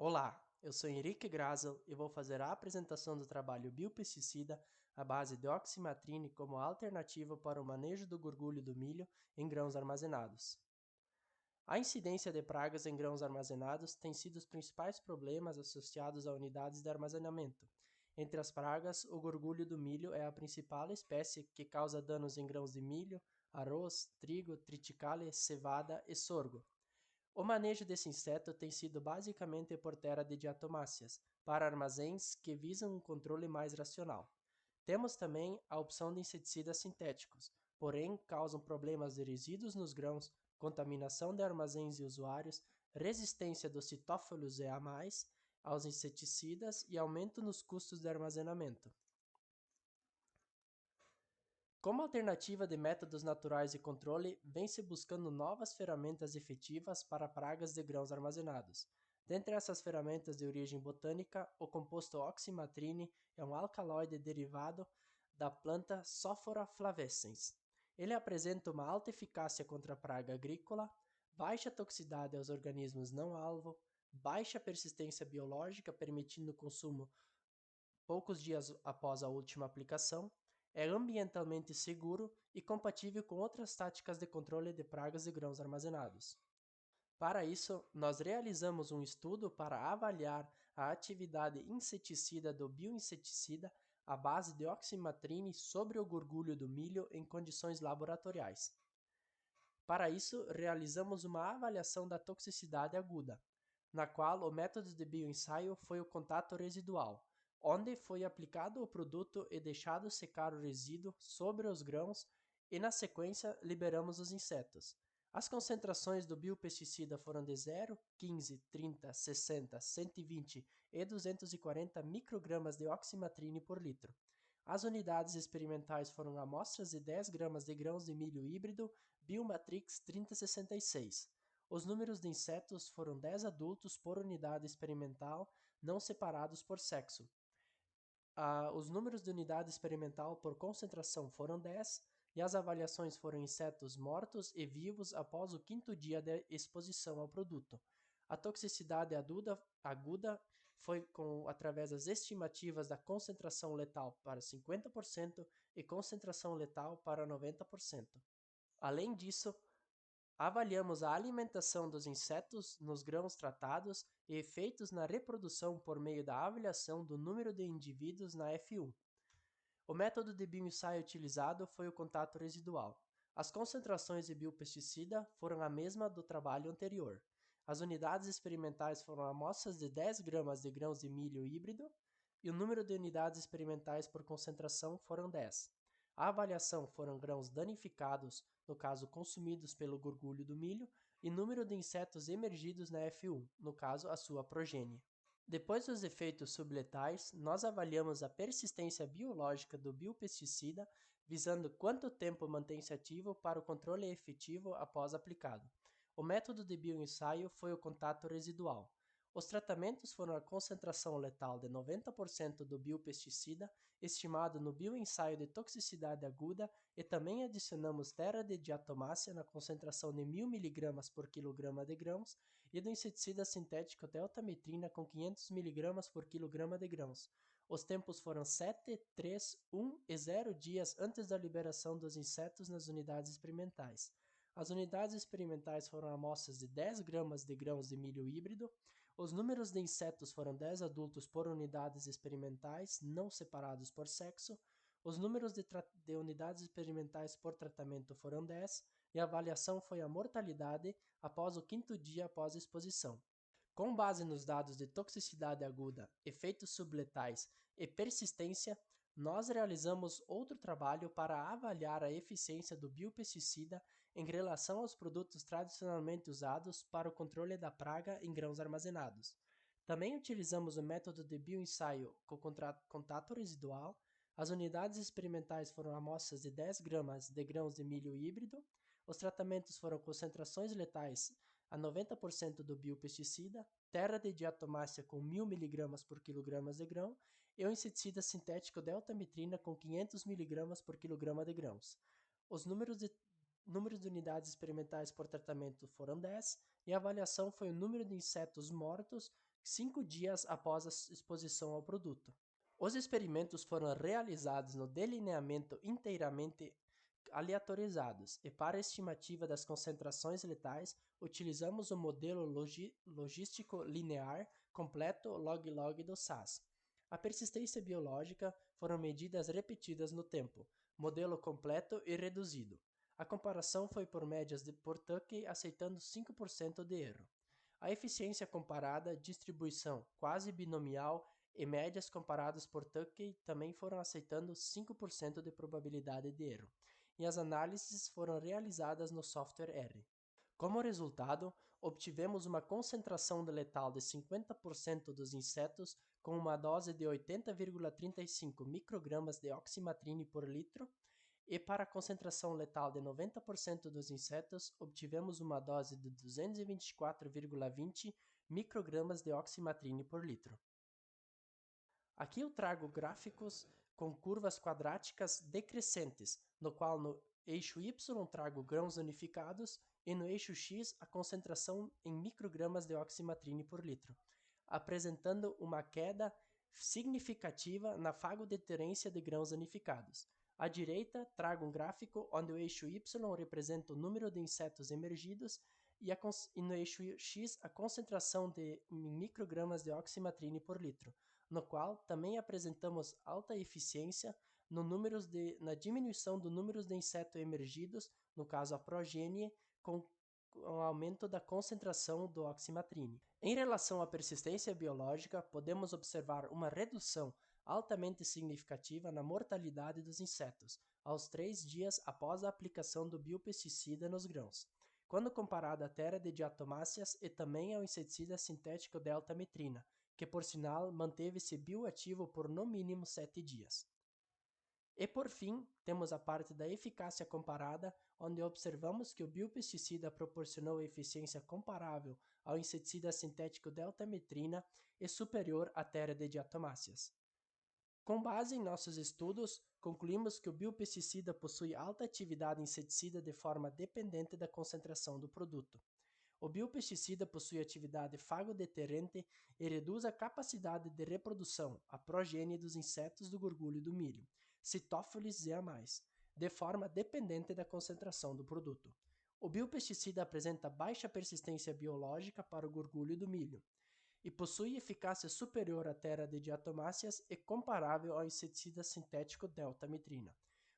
Olá, eu sou Henrique Grazel e vou fazer a apresentação do trabalho biopesticida à base de oximatrine como alternativa para o manejo do gorgulho do milho em grãos armazenados. A incidência de pragas em grãos armazenados tem sido os principais problemas associados a unidades de armazenamento. Entre as pragas, o gorgulho do milho é a principal espécie que causa danos em grãos de milho, arroz, trigo, triticale, cevada e sorgo. O manejo desse inseto tem sido basicamente por terra de diatomáceas, para armazéns que visam um controle mais racional. Temos também a opção de inseticidas sintéticos, porém causam problemas de resíduos nos grãos, contaminação de armazéns e usuários, resistência dos citófilos e a mais aos inseticidas e aumento nos custos de armazenamento. Como alternativa de métodos naturais de controle, vem-se buscando novas ferramentas efetivas para pragas de grãos armazenados. Dentre essas ferramentas de origem botânica, o composto oximatrine é um alcaloide derivado da planta Sophora flavescens. Ele apresenta uma alta eficácia contra a praga agrícola, baixa toxicidade aos organismos não-alvo, baixa persistência biológica, permitindo o consumo poucos dias após a última aplicação, é ambientalmente seguro e compatível com outras táticas de controle de pragas de grãos armazenados. Para isso, nós realizamos um estudo para avaliar a atividade inseticida do bioinseticida à base de oximatrine sobre o gorgulho do milho em condições laboratoriais. Para isso, realizamos uma avaliação da toxicidade aguda, na qual o método de bioensaio foi o contato residual, onde foi aplicado o produto e deixado secar o resíduo sobre os grãos e, na sequência, liberamos os insetos. As concentrações do biopesticida foram de 0, 15, 30, 60, 120 e 240 microgramas de oximatrine por litro. As unidades experimentais foram amostras de 10 gramas de grãos de milho híbrido Biomatrix 3066. Os números de insetos foram 10 adultos por unidade experimental, não separados por sexo. Os números de unidade experimental por concentração foram 10 e as avaliações foram insetos mortos e vivos após o quinto dia de exposição ao produto. A toxicidade aguda foi através das estimativas da concentração letal para 50% e concentração letal para 90%. Além disso, avaliamos a alimentação dos insetos nos grãos tratados e efeitos na reprodução por meio da avaliação do número de indivíduos na F1. O método de bioensaio utilizado foi o contato residual. As concentrações de biopesticida foram a mesma do trabalho anterior. As unidades experimentais foram amostras de 10 gramas de grãos de milho híbrido e o número de unidades experimentais por concentração foram 10. A avaliação foram grãos danificados, no caso consumidos pelo gorgulho do milho, e número de insetos emergidos na F1, no caso a sua progênie. Depois dos efeitos subletais, nós avaliamos a persistência biológica do biopesticida, visando quanto tempo mantém-se ativo para o controle efetivo após aplicado. O método de bioensaio foi o contato residual. Os tratamentos foram a concentração letal de 90% do biopesticida, estimado no bioensaio de toxicidade aguda, e também adicionamos terra de diatomácea na concentração de 1000 mg por quilograma de grãos e do inseticida sintético deltametrina com 500 mg por quilograma de grãos. Os tempos foram 7, 3, 1 e 0 dias antes da liberação dos insetos nas unidades experimentais. As unidades experimentais foram amostras de 10 gramas de grãos de milho híbrido. Os números de insetos foram 10 adultos por unidades experimentais, não separados por sexo. Os números de unidades experimentais por tratamento foram 10 e a avaliação foi a mortalidade após o quinto dia após a exposição. Com base nos dados de toxicidade aguda, efeitos subletais e persistência, nós realizamos outro trabalho para avaliar a eficiência do biopesticida em relação aos produtos tradicionalmente usados para o controle da praga em grãos armazenados. Também utilizamos o método de bioensaio com contato residual. As unidades experimentais foram amostras de 10 gramas de grãos de milho híbrido. Os tratamentos foram concentrações letais a 90% do biopesticida, terra de diatomácea com 1000 mg por quilograma de grão e o inseticida sintético deltametrina com 500 mg por quilograma de grãos. Os números de unidades experimentais por tratamento foram 10 e a avaliação foi o número de insetos mortos 5 dias após a exposição ao produto. Os experimentos foram realizados no delineamento inteiramente aleatorizados e para a estimativa das concentrações letais utilizamos o modelo logístico linear completo log-log do SAS. A persistência biológica foram medidas repetidas no tempo, modelo completo e reduzido. A comparação foi por médias por Tukey, aceitando 5% de erro. A eficiência comparada, distribuição quase binomial e médias comparadas por Tukey também foram aceitando 5% de probabilidade de erro, e as análises foram realizadas no software R. Como resultado, obtivemos uma concentração de letal de 50% dos insetos com uma dose de 80,35 microgramas de oximatrine por litro, e para a concentração letal de 90% dos insetos, obtivemos uma dose de 224,20 microgramas de oximatrine por litro. Aqui eu trago gráficos com curvas quadráticas decrescentes, no qual no eixo Y trago grãos unificados e no eixo X a concentração em microgramas de oximatrine por litro, apresentando uma queda significativa na fagodeterência de grãos unificados. À direita, trago um gráfico onde o eixo Y representa o número de insetos emergidos e no eixo X a concentração de microgramas de oximatrine por litro, no qual também apresentamos alta eficiência na diminuição do número de insetos emergidos, no caso a progênie, com o aumento da concentração do oximatrine. Em relação à persistência biológica, podemos observar uma redução altamente significativa na mortalidade dos insetos, aos 3 dias após a aplicação do biopesticida nos grãos, quando comparado à terra de diatomáceas e também ao inseticida sintético deltametrina, que por sinal manteve-se bioativo por no mínimo 7 dias. E por fim, temos a parte da eficácia comparada, onde observamos que o biopesticida proporcionou eficiência comparável ao inseticida sintético deltametrina e superior à terra de diatomáceas. Com base em nossos estudos, concluímos que o biopesticida possui alta atividade inseticida de forma dependente da concentração do produto. O biopesticida possui atividade fagodeterrente e reduz a capacidade de reprodução, a progênie dos insetos do gorgulho do milho, Psittophylis zeamai, de forma dependente da concentração do produto. O biopesticida apresenta baixa persistência biológica para o gorgulho do milho e possui eficácia superior à terra de diatomáceas e comparável ao inseticida sintético deltametrina.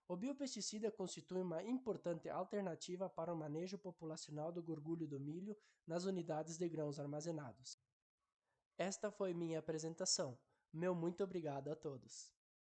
O biopesticida constitui uma importante alternativa para o manejo populacional do gorgulho do milho nas unidades de grãos armazenados. Esta foi minha apresentação. Meu muito obrigado a todos.